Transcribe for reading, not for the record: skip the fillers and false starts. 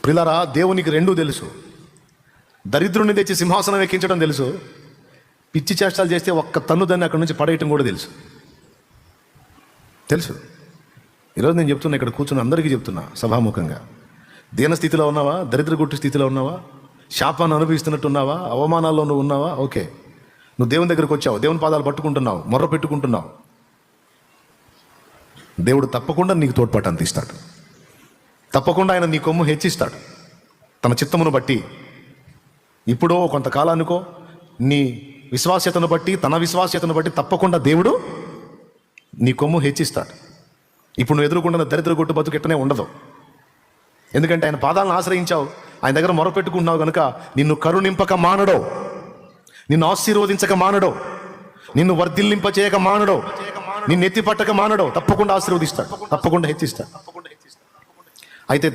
పిల్లరా, దేవునికి రెండూ తెలుసు. దరిద్రుని తెచ్చి సింహాసనం ఎక్కించడం తెలుసు, పిచ్చి చేష్టాలు చేస్తే ఒక్క తన్నుదాన్ని అక్కడి నుంచి పడేయటం కూడా తెలుసు. ఈరోజు నేను చెప్తున్నా, ఇక్కడ కూర్చుని అందరికీ చెప్తున్నా సభాముఖంగా, దీన స్థితిలో ఉన్నావా, దరిద్ర గుట్టు స్థితిలో ఉన్నావా, శాపాన్ని అనుభవిస్తున్నట్టున్నావా, అవమానాల్లో నువ్వు ఉన్నావా, ఓకే, నువ్వు దేవుని దగ్గరికి వచ్చావు, దేవుని పాదాలు పట్టుకుంటున్నావు, మొర్ర పెట్టుకుంటున్నావు, దేవుడు తప్పకుండా నీకు తోడ్పాటు అందిస్తాడు. తప్పకుండా ఆయన నీ కొమ్ము హెచ్చిస్తాడు తన చిత్తమును బట్టి. ఇప్పుడో కొంతకాలానికో నీ విశ్వాస్యతను బట్టి, తన విశ్వాస్యతను బట్టి తప్పకుండా దేవుడు నీ కొమ్ము హెచ్చిస్తాడు. ఇప్పుడు నువ్వు ఎదుర్కొంటున్న దరిద్ర గొట్టు బతుకు ఎట్టనే ఉండదు. ఎందుకంటే ఆయన పాదాలను ఆశ్రయించావు, ఆయన దగ్గర మొరపెట్టుకుంటున్నావు కనుక నిన్ను కరుణింపక మానడో, నిన్ను ఆశీర్వదించక మానడో, నిన్ను వర్ధిల్లింప చేయక మానడో, నిన్ను ఎత్తిపట్టక మానడో, తప్పకుండా ఆశీర్వదిస్తాడు, తప్పకుండా హెచ్చిస్తాడు. అయితే